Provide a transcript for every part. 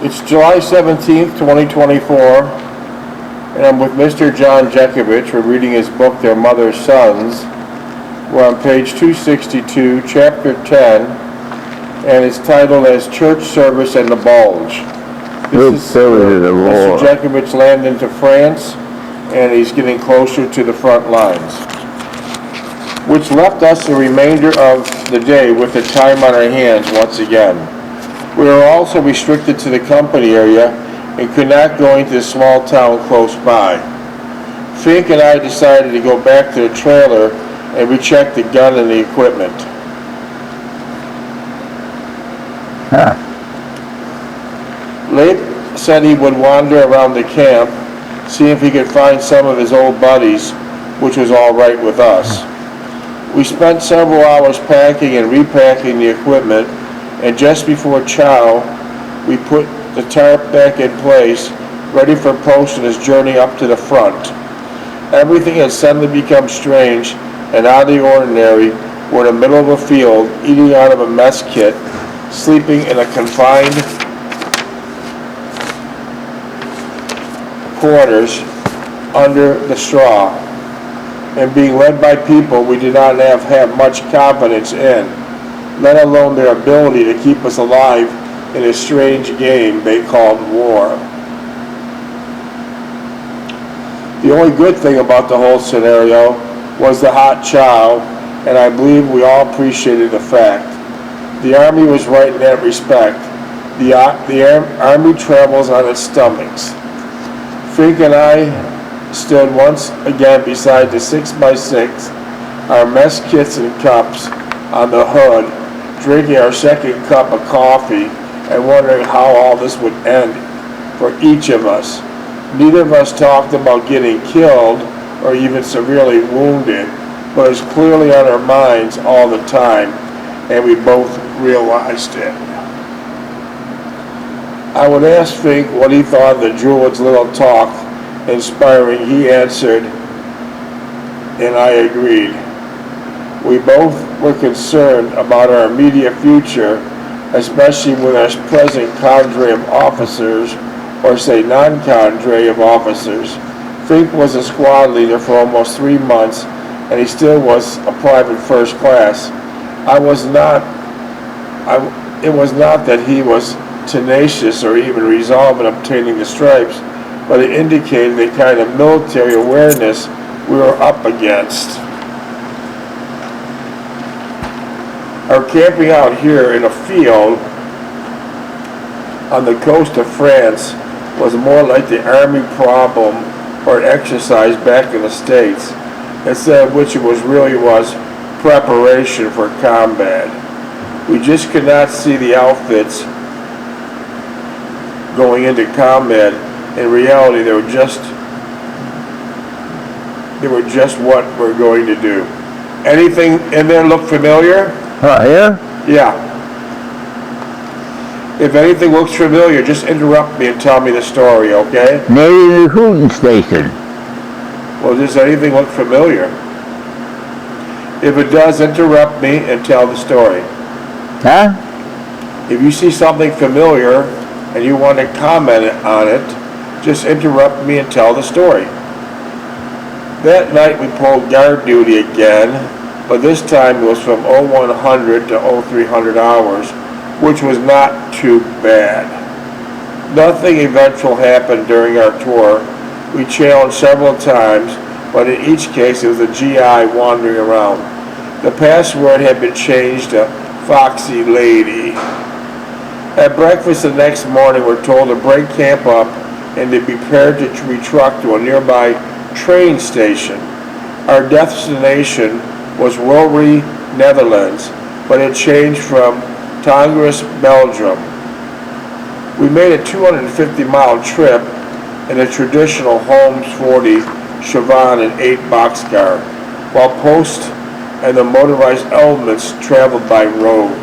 It's July 17th, 2024, and I'm with Mr. John Jeckovich. We're reading his book, Their Mother's Sons. We're on page 262, chapter 10, and it's titled as Church Service and the Bulge. This is Mr. Jeckovich landed into France, and he's getting closer to the front lines, which left us the remainder of the day with the time on our hands once again. We were also restricted to the company area and could not go into the small town close by. Finke and I decided to go back to the trailer and recheck the gun and the equipment. Leib said he would wander around the camp, see if he could find some of his old buddies, which was all right with us. We spent several hours packing and repacking the equipment, and just before chow, we put the tarp back in place, ready for Post and his journey up to the front. Everything had suddenly become strange and out of the ordinary. We're in the middle of a field, eating out of a mess kit, sleeping in a confined quarters under the straw, and being led by people we did not have much confidence in, let alone their ability to keep us alive in a strange game they called war. The only good thing about the whole scenario was the hot chow, and I believe we all appreciated the fact. The Army was right in that respect. The Army travels on its stomachs. Finke and I stood once again beside the 6x6, our mess kits and cups on the hood, drinking our second cup of coffee and wondering how all this would end for each of us. Neither of us talked about getting killed or even severely wounded, but it was clearly on our minds all the time, and we both realized it. I would ask Finke what he thought of the Druid's little talk, inspiring. He answered, and I agreed. We both were concerned about our immediate future, especially with our present cadre of officers, or say non-cadre of officers. Finke was a squad leader for almost 3 months, and he still was a private first class. It was not that he was tenacious or even resolved in obtaining the stripes, but it indicated the kind of military awareness we were up against. Our camping out here in a field on the coast of France was more like the Army problem or an exercise back in the States, instead of which it really was preparation for combat. We just could not see the outfits going into combat. In reality, they were just what we're going to do. Anything in there look familiar? Yeah? Yeah. If anything looks familiar, just interrupt me and tell me the story, okay? Navy recruiting station. Well, does anything look familiar? If it does, interrupt me and tell the story. Huh? If you see something familiar and you want to comment on it, just interrupt me and tell the story. That night we pulled guard duty again, but this time it was from 0100 to 0300 hours, which was not too bad. Nothing eventful happened during our tour. We challenged several times, but in each case it was a GI wandering around. The password had been changed to Foxy Lady. At breakfast the next morning, we're told to break camp up and to be prepared to be trucked to a nearby train station. Our destination was Wilry, Netherlands, but it changed from Tongres, Belgium. We made a 250-mile trip in a traditional Holmes 40 Chauvin and 8 boxcar, while Post and the motorized elements traveled by road.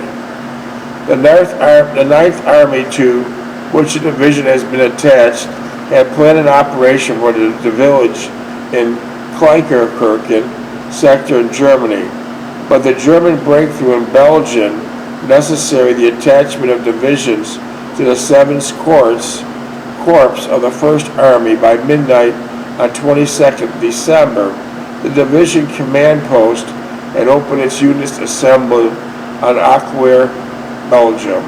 The 9th Army, to which the division has been attached, had planned an operation for the village in Kleinkirchen sector in Germany, but the German breakthrough in Belgium necessary the attachment of divisions to the 7th Corps of the 1st Army by midnight on 22nd December. The division command post had opened its units assembled on Aquair, Belgium.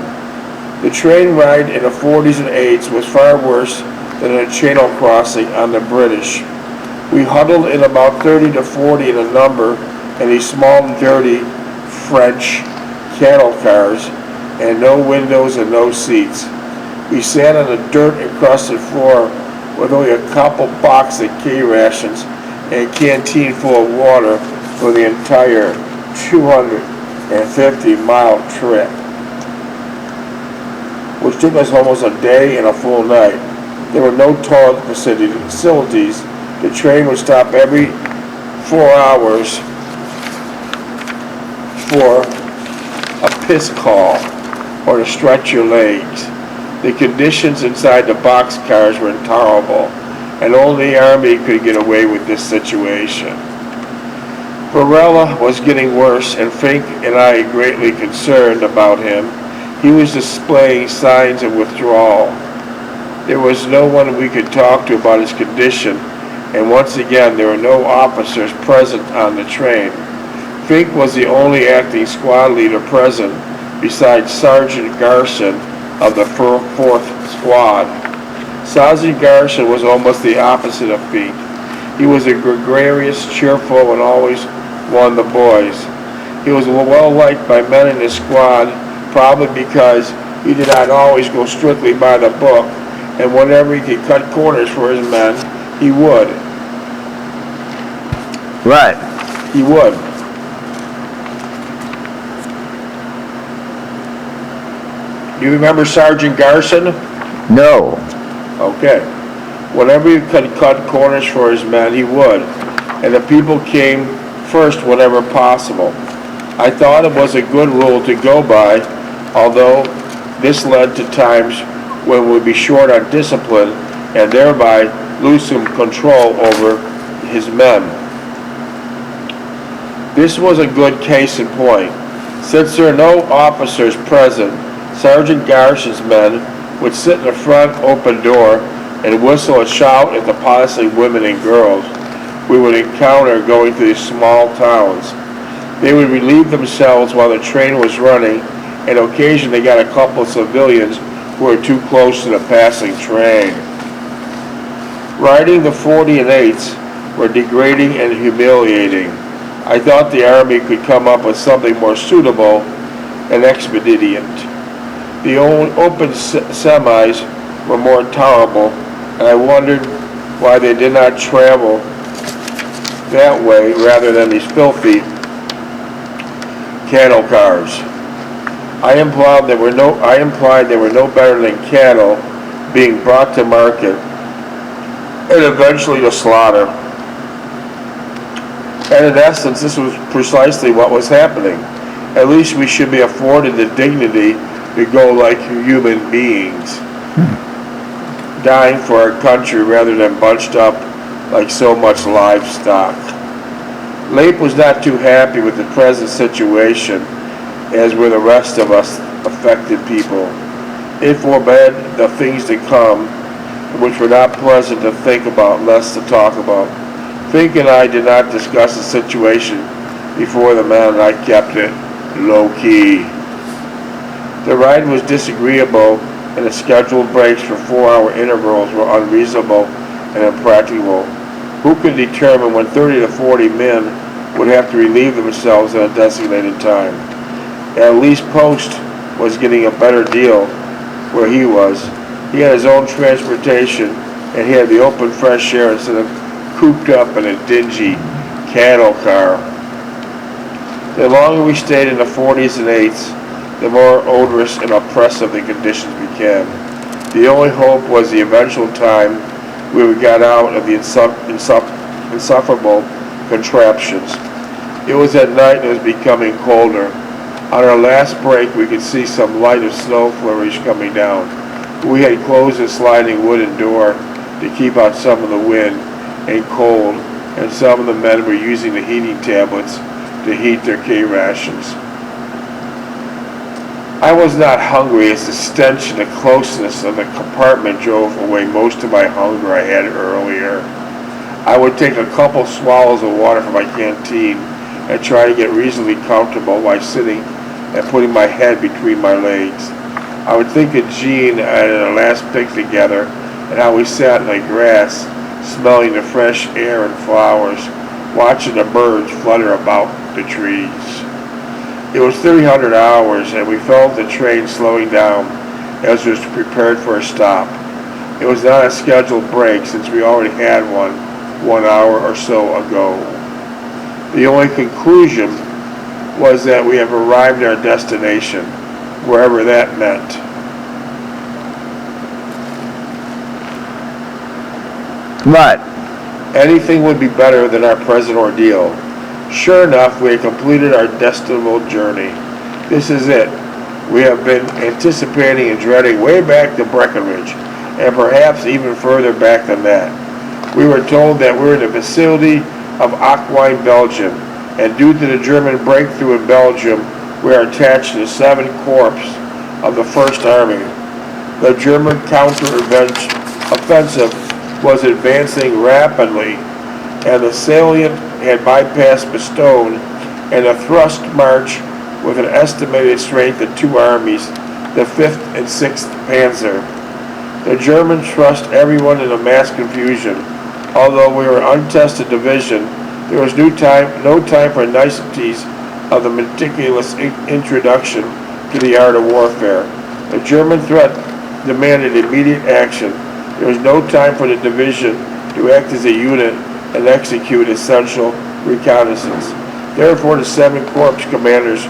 The train ride in the 40s and 80s was far worse than a channel crossing on the British. We huddled in about 30 to 40 in a number in these small, dirty French cattle cars, and no windows and no seats. We sat on the dirt-encrusted floor with only a couple boxes of K-rations and a canteen full of water for the entire 250-mile trip, which took us almost a day and a full night. There were no toilet facilities. The train would stop every 4 hours for a piss call or to stretch your legs. The conditions inside the boxcars were intolerable, and only the Army could get away with this situation. Varela was getting worse, and Finke and I greatly concerned about him. He was displaying signs of withdrawal. There was no one we could talk to about his condition, and once again there were no officers present on the train. Finke was the only acting squad leader present, besides Sergeant Garson of the 4th Squad. Sergeant Garson was almost the opposite of Finke. He was a gregarious, cheerful, and always won the boys. He was well liked by men in his squad, probably because he did not always go strictly by the book, and whenever he could cut corners for his men, he would. Right. He would. You remember Sergeant Garson? No. Okay. Whenever he could cut corners for his men, he would. And the people came first whenever possible. I thought it was a good rule to go by, although this led to times when we'd be short on discipline and thereby lose some control over his men. This was a good case in point. Since there are no officers present, Sergeant Garson's men would sit in the front open door and whistle and shout at the passing women and girls we would encounter going through these small towns. They would relieve themselves while the train was running, and occasionally they got a couple of civilians who were too close to the passing train. Riding the 40 and 8s were degrading and humiliating. I thought the Army could come up with something more suitable and expedient. The open semis were more tolerable, and I wondered why they did not travel that way rather than these filthy cattle cars. I implied they were no better than cattle being brought to market and eventually to slaughter. And in essence, this was precisely what was happening. At least we should be afforded the dignity to go like human beings, dying for our country rather than bunched up like so much livestock. Leip was not too happy with the present situation, as were the rest of us affected people. It forbade the things to come, which were not pleasant to think about, less to talk about. Finke and I did not discuss the situation before the men, and I kept it low-key. The ride was disagreeable, and the scheduled breaks for 4-hour intervals were unreasonable and impracticable. Who could determine when 30 to 40 men would have to relieve themselves at a designated time? At least Post was getting a better deal where he was. He had his own transportation, and he had the open fresh air instead of cooped up in a dingy cattle car. The longer we stayed in the 40s and 8s, the more odorous and oppressive the conditions became. The only hope was the eventual time we would get out of the insufferable contraptions. It was at night and it was becoming colder. On our last break, we could see some light of snow flurries coming down. We had closed a sliding wooden door to keep out some of the wind and cold, and some of the men were using the heating tablets to heat their K rations. I was not hungry as the stench and the closeness of the compartment drove away most of my hunger I had earlier. I would take a couple swallows of water from my canteen and try to get reasonably comfortable while sitting and putting my head between my legs. I would think of Jean and our last picnic together and how we sat in the grass, smelling the fresh air and flowers, watching the birds flutter about the trees. It was 300 hours and we felt the train slowing down as it was prepared for a stop. It was not a scheduled break since we already had one hour or so ago. The only conclusion was that we have arrived at our destination, wherever that meant. What? Anything would be better than our present ordeal. Sure enough, we had completed our destinable journey. This is it. We have been anticipating and dreading way back to Breckenridge, and perhaps even further back than that. We were told that we're in the vicinity of WWII Belgium, and due to the German breakthrough in Belgium, we are attached to the 7th Corps of the First Army. The German counter-offensive was advancing rapidly, and the salient had bypassed Bastogne, and a thrust march with an estimated strength of 2 armies, the 5th and 6th Panzer. The Germans thrust everyone into mass confusion. Although we were an untested division, there was no time for niceties of the meticulous introduction to the art of warfare. The German threat demanded immediate action. There was no time for the division to act as a unit and execute essential reconnaissance. Therefore, the 7th Corps commanders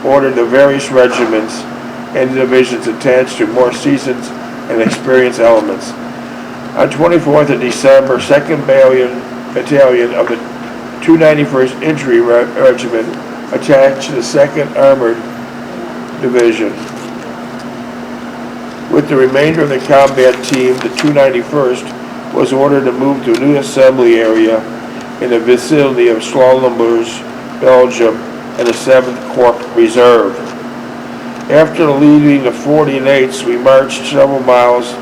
ordered the various regiments and divisions attached to more seasoned and experienced elements. On 24th of December, 2nd Battalion of the 291st Infantry Regiment attached to the 2nd Armored Division. With the remainder of the combat team, the 291st was ordered to move to a new assembly area in the vicinity of Slaughter's, Belgium, and the 7th Corps Reserve. After leaving the 48th, we marched several miles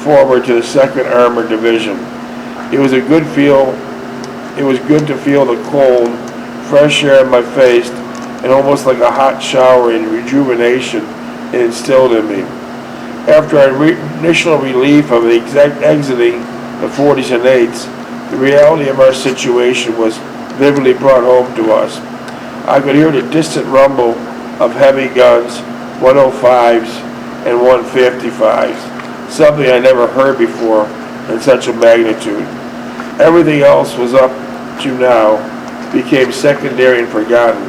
forward to the 2nd Armored Division. It was good to feel the cold, fresh air in my face, and almost like a hot shower and rejuvenation it instilled in me. After our initial relief of exiting the 40s and 8s, the reality of our situation was vividly brought home to us. I could hear the distant rumble of heavy guns, 105s and 155s, something I never heard before in such a magnitude. Everything else was up to now became secondary and forgotten,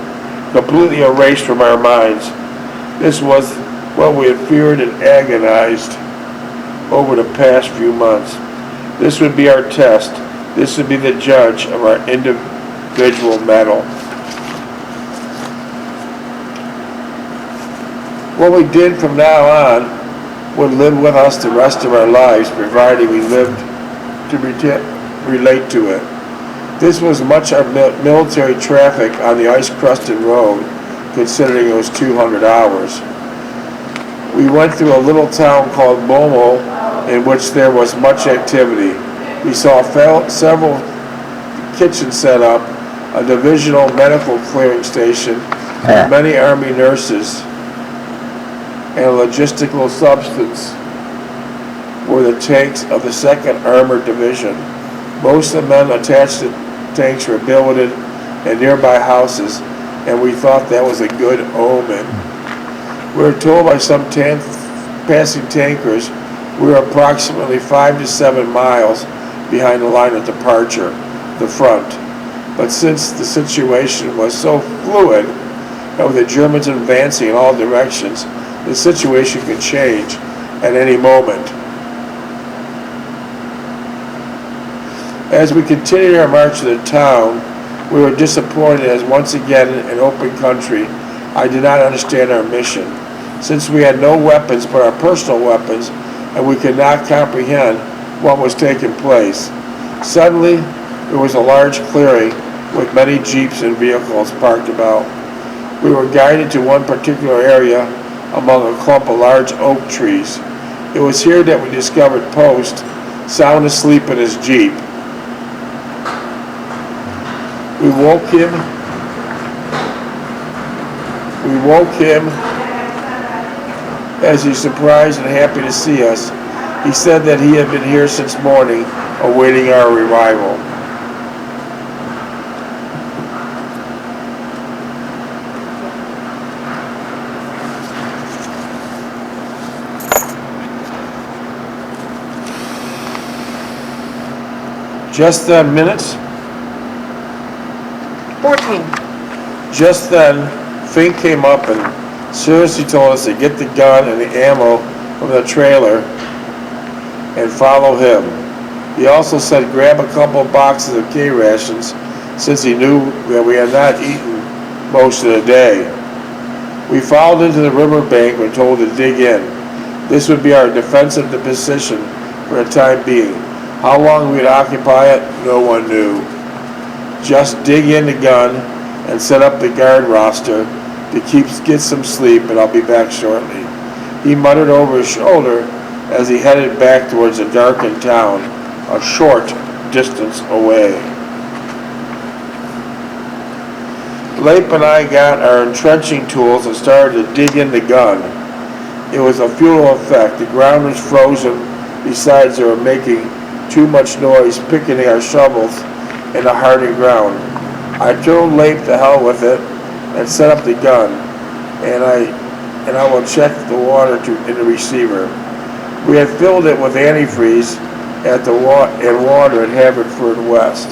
completely erased from our minds. This was what we had feared and agonized over the past few months. This would be our test. This would be the judge of our individual mettle. What we did from now on would live with us the rest of our lives, provided we lived to relate to it. This was much of military traffic on the ice-crusted road, considering it was 200 hours. We went through a little town called Bomo, in which there was much activity. We saw several kitchens set up, a divisional medical clearing station, with many Army nurses, and a logistical substance were the tanks of the 2nd Armored Division. Most of the men attached to tanks were billeted in nearby houses, and we thought that was a good omen. We were told by some passing tankers we were approximately 5 to 7 miles behind the line of departure, the front. But since the situation was so fluid, and with the Germans advancing in all directions, the situation could change at any moment. As we continued our march to the town, we were disappointed as once again in open country, I did not understand our mission. Since we had no weapons but our personal weapons, and we could not comprehend what was taking place. Suddenly, there was a large clearing with many jeeps and vehicles parked about. We were guided to one particular area among a clump of large oak trees. It was here that we discovered Post, sound asleep in his Jeep. We woke him as he's surprised and happy to see us. He said that he had been here since morning, awaiting our arrival. Just then, minutes? 14. Just then, Finke came up and seriously told us to get the gun and the ammo from the trailer and follow him. He also said grab a couple of boxes of K-rations since he knew that we had not eaten most of the day. We followed into the riverbank and were told to dig in. This would be our defensive position for the time being. How long we'd occupy it, no one knew. Just dig in the gun and set up the guard roster to get some sleep, and I'll be back shortly. He muttered over his shoulder as he headed back towards the darkened town, a short distance away. Leip and I got our entrenching tools and started to dig in the gun. It was a futile effect. The ground was frozen. Besides, they were making too much noise picking our shovels in the hardy ground. I told Leip to hell with it and set up the gun, and I will check the water in the receiver. We had filled it with antifreeze and water at Haverford West,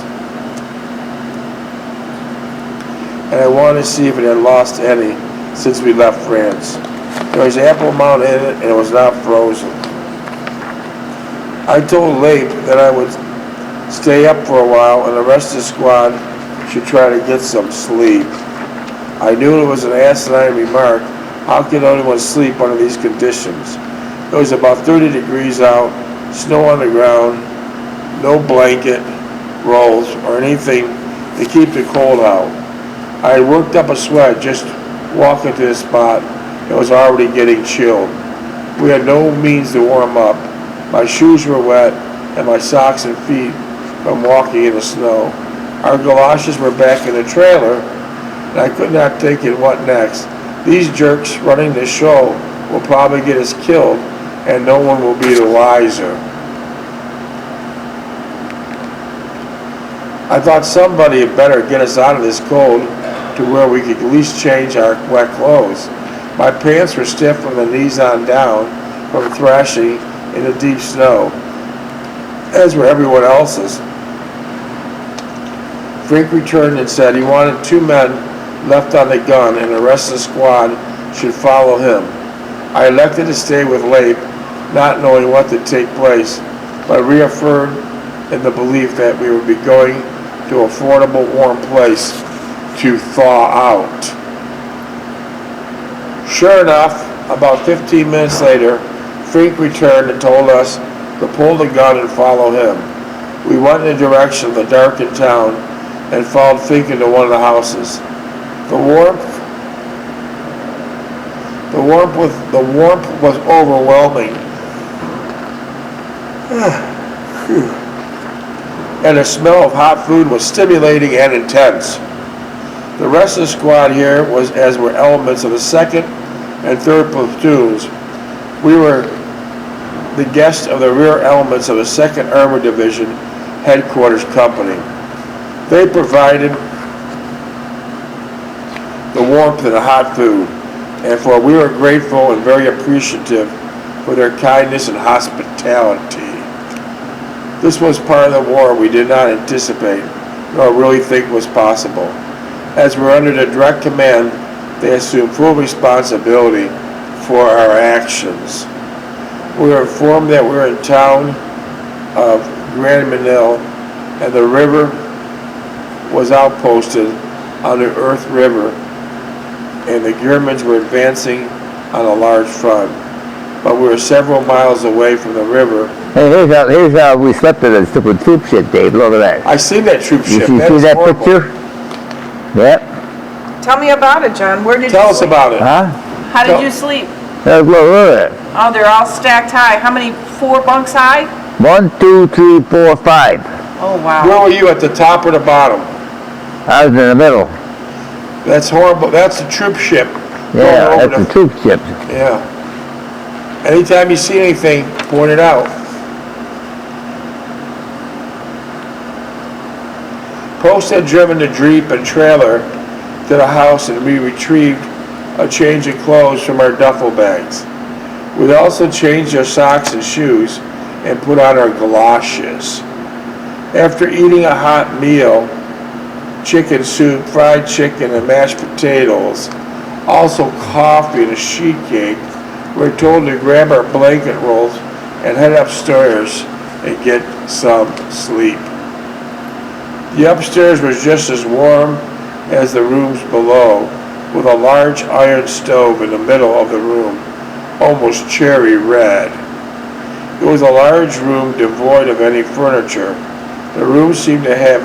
and I wanted to see if it had lost any since we left France. There was ample amount in it, and it was not frozen. I told Leip that I would stay up for a while and the rest of the squad should try to get some sleep. I knew it was an asinine remark. How could anyone sleep under these conditions? It was about 30 degrees out, snow on the ground, no blanket, rolls, or anything to keep the cold out. I had worked up a sweat just walking to the spot. It was already getting chilled. We had no means to warm up. My shoes were wet, and my socks and feet from walking in the snow. Our galoshes were back in the trailer, and I could not think in what next. These jerks running the show will probably get us killed, and no one will be the wiser. I thought somebody had better get us out of this cold to where we could at least change our wet clothes. My pants were stiff from the knees on down from thrashing in the deep snow, as were everyone else's. Finke returned and said he wanted 2 men left on the gun and the rest of the squad should follow him. I elected to stay with Leip, not knowing what to take place, but reaffirmed in the belief that we would be going to an affordable, warm place to thaw out. Sure enough, about 15 minutes later, Finke returned and told us to pull the gun and follow him. We went in the direction of the darkened town and followed Finke into one of the houses. The warmth was overwhelming. And the smell of hot food was stimulating and intense. The rest of the squad here were elements of the 2nd and 3rd platoons. We were the guests of the rear elements of the 2nd Armored Division Headquarters Company. They provided the warmth and the hot food, and for we were grateful and very appreciative for their kindness and hospitality. This was part of the war we did not anticipate, nor really think was possible. As we were under their direct command, they assumed full responsibility for our actions. We were informed that we were in town of Grand Menil, and the river was outposted on the Earth River, and the Germans were advancing on a large front. But we were several miles away from the river. Hey, here's how we slept in that stupid troop ship, Dave. Look at that. I seen that troop ship. You see that picture? Yep. Tell me about it, John. Where did Tell you us sleep? about it. Huh? How did you sleep? Look at it. Oh, they're all stacked high. How many? 4 bunks high? 1, 2, 3, 4, 5. Oh, wow. Where were you, at the top or the bottom? I was in the middle. That's horrible. That's the troop ship. Yeah, going over that's the troop ship. Yeah. Anytime you see anything, point it out. Post had driven the Drab and trailer to the house, and we retrieved a change of clothes from our duffel bags. We also changed our socks and shoes and put on our galoshes. After eating a hot meal, chicken soup, fried chicken, and mashed potatoes, also coffee and a sheet cake, we were told to grab our blanket rolls and head upstairs and get some sleep. The upstairs was just as warm as the rooms below, with a large iron stove in the middle of the room, almost cherry red. It was a large room devoid of any furniture. The room seemed to have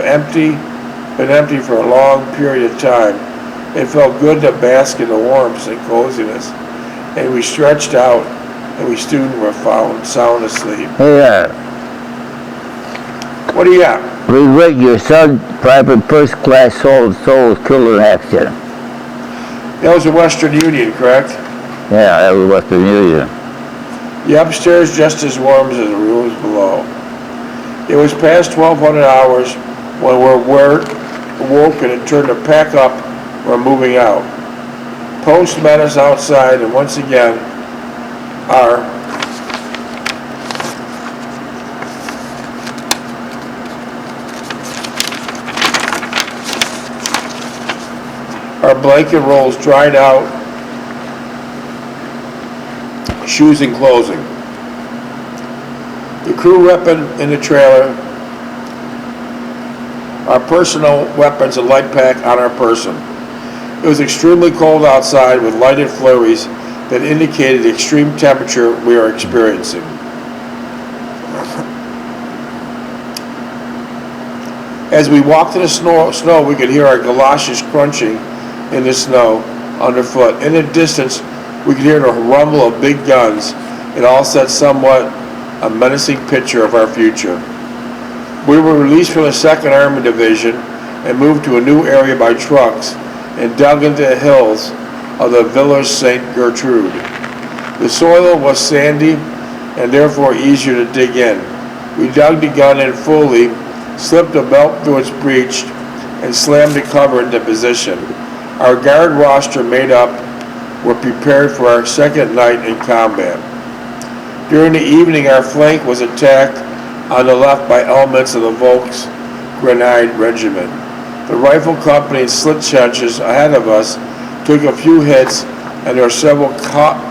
been empty for a long period of time. It felt good to bask in the warmth and coziness, and we stretched out, and we soon were found sound asleep. Hey, What do you got? regret your son, private first class souls killed in accident. That was the Western Union, correct? Yeah, that was Western Union. The upstairs just as warm as the rooms below. It was past 1200 hours when we're awoken and turned to pack up. We're moving out. Post met us outside, and once again, our blanket rolls dried out, shoes and clothing. The crew weapon in the trailer, our personal weapons and light pack on our person. It was extremely cold outside with lighted flurries that indicated the extreme temperature we are experiencing. As we walked in the snow, we could hear our galoshes crunching in the snow underfoot. In the distance, we could hear the rumble of big guns. It all set somewhat a menacing picture of our future. We were released from the 2nd Armored Division and moved to a new area by trucks and dug into the hills of the Village St. Gertrude. The soil was sandy and therefore easier to dig in. We dug the gun in fully, slipped a belt through its breech, and slammed the cover into position. Our guard roster made up, were prepared for our second night in combat. During the evening, our flank was attacked on the left by elements of the Volks Grenadier Regiment. The rifle company and slit trenches ahead of us took a few hits, and there were several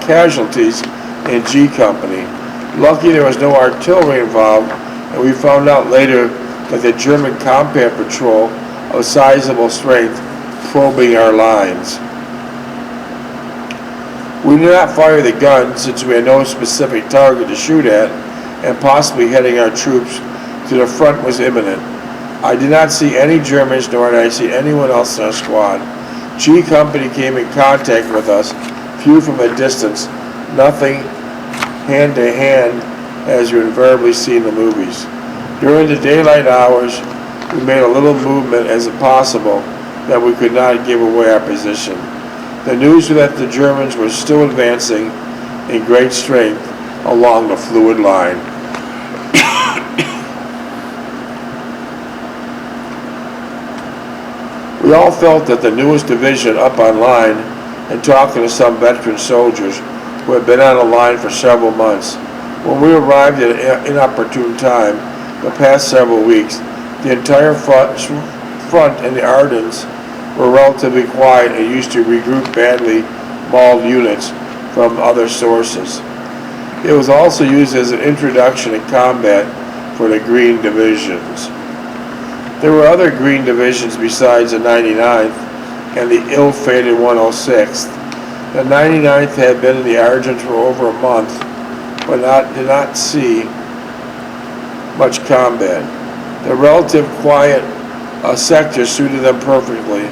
casualties in G Company. Lucky there was no artillery involved, and we found out later that the German combat patrol of sizable strength probing our lines. We did not fire the gun since we had no specific target to shoot at, and possibly heading our troops to the front was imminent. I did not see any Germans, nor did I see anyone else in our squad. G Company came in contact with us, few from a distance, nothing hand to hand as you invariably see in the movies. During the daylight hours, we made a little movement as possible that we could not give away our position. The news was that the Germans were still advancing in great strength along the fluid line. We all felt that the newest division up on line, and talking to some veteran soldiers who had been on the line for several months. When we arrived at an inopportune time, the past several weeks, the entire front and the Ardennes were relatively quiet and used to regroup badly mauled units from other sources. It was also used as an introduction in combat for the Green Divisions. There were other Green Divisions besides the 99th and the ill-fated 106th. The 99th had been in the Ardennes for over a month, but did not see much combat. The relative quiet sector suited them perfectly,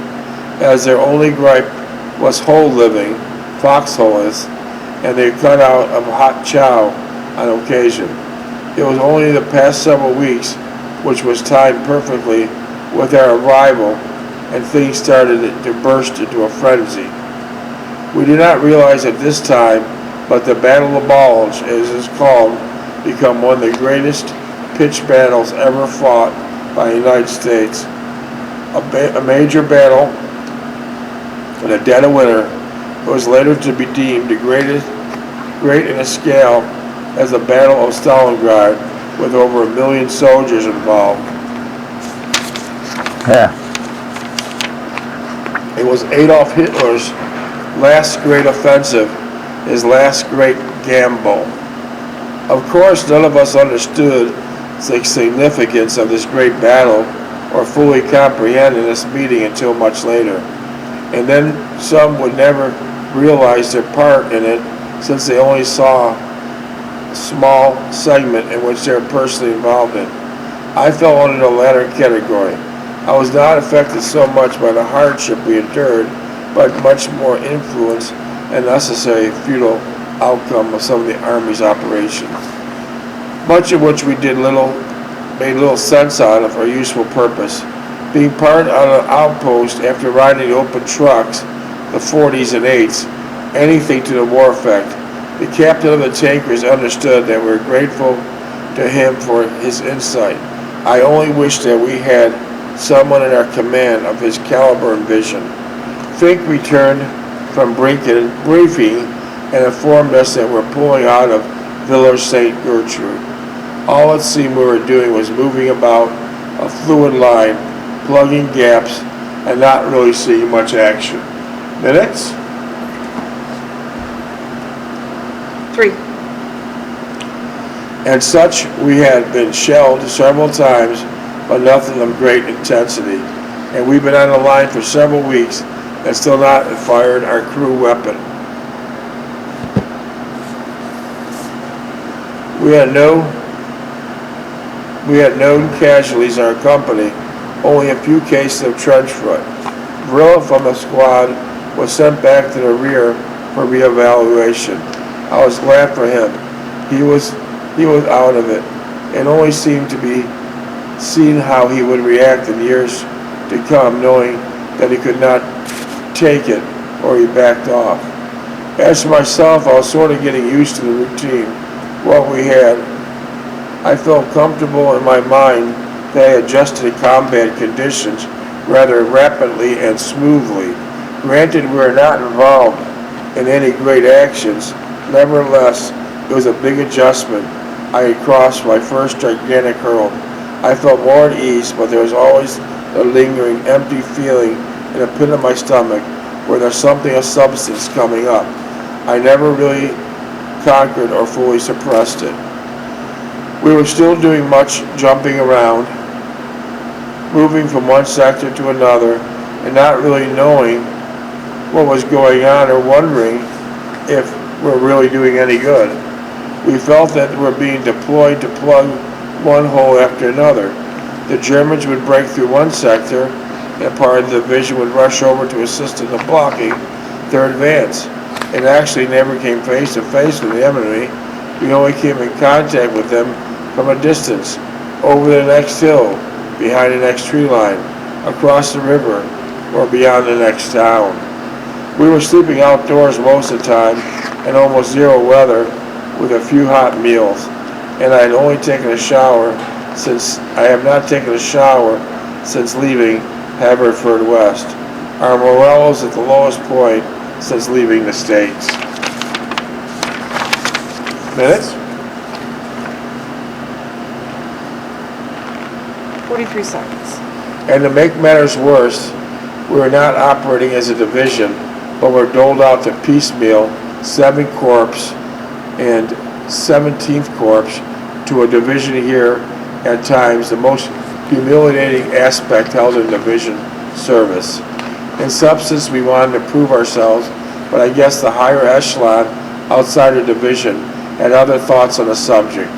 as their only gripe was hole living, foxholes, and they cut out of hot chow on occasion. It was only the past several weeks, which was timed perfectly with our arrival, and things started to burst into a frenzy. We did not realize at this time, but the Battle of Bulge, as it is called, become one of the greatest pitched battles ever fought by the United States. A major battle in the dead of winter. It was later to be deemed great in a scale as the Battle of Stalingrad, with over 1 million soldiers involved. Yeah. It was Adolf Hitler's last great offensive, his last great gamble. Of course, none of us understood the significance of this great battle or fully comprehended this meeting until much later. And then some would never realize their part in it, since they only saw a small segment in which they were personally involved in. I fell under the latter category. I was not affected so much by the hardship we endured, but much more influence and necessary futile outcome of some of the Army's operations, much of which we made little sense out of or useful purpose. Being part of an outpost after riding open trucks, the 40s and 8s, anything to the war effect. The captain of the tankers understood that we were grateful to him for his insight. I only wish that we had someone in our command of his caliber and vision. Finke returned from briefing and informed us that we're pulling out of Villers St. Gertrude. All it seemed we were doing was moving about a fluid line, plugging gaps, and not really seeing much action. Minutes? 3. And such we had been shelled several times, but nothing of great intensity. And we've been on the line for several weeks and still not fired our crew weapon. We had no casualties in our company, only a few cases of trench foot. Vrilla from the squad was sent back to the rear for reevaluation. I was glad for him. He was out of it, and only seemed to be seeing how he would react in years to come, knowing that he could not take it, or he backed off. As for myself, I was sort of getting used to the routine, what we had. I felt comfortable in my mind that I adjusted to combat conditions rather rapidly and smoothly. Granted, we were not involved in any great actions. Nevertheless, it was a big adjustment. I had crossed my first gigantic hurdle. I felt more at ease, but there was always a lingering empty feeling in the pit of my stomach where there's something of substance coming up. I never really conquered or fully suppressed it. We were still doing much jumping around, moving from one sector to another, and not really knowing what was going on or wondering if we're really doing any good. We felt that we're being deployed to plug one hole after another. The Germans would break through one sector, and part of the division would rush over to assist in the blocking their advance. It actually never came face to face with the enemy. We only came in contact with them from a distance, over the next hill, behind the next tree line, across the river, or beyond the next town. We were sleeping outdoors most of the time, in almost zero weather, with a few hot meals, and I had only taken a shower I have not taken a shower since leaving Haverford West. Our morale is at the lowest point since leaving the States. Minutes? 43 seconds. And to make matters worse, we were not operating as a division, but were doled out to piecemeal 7th Corps and 17th Corps to a division here at times, the most humiliating aspect held in division service. In substance, we wanted to prove ourselves, but I guess the higher echelon outside the division had other thoughts on the subject.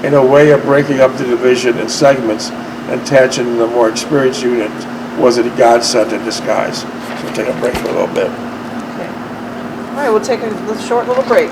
In a way of breaking up the division in segments and attaching the more experienced units was a godsend in disguise. We'll take a break for a little bit. Okay. All right, we'll take a short little break.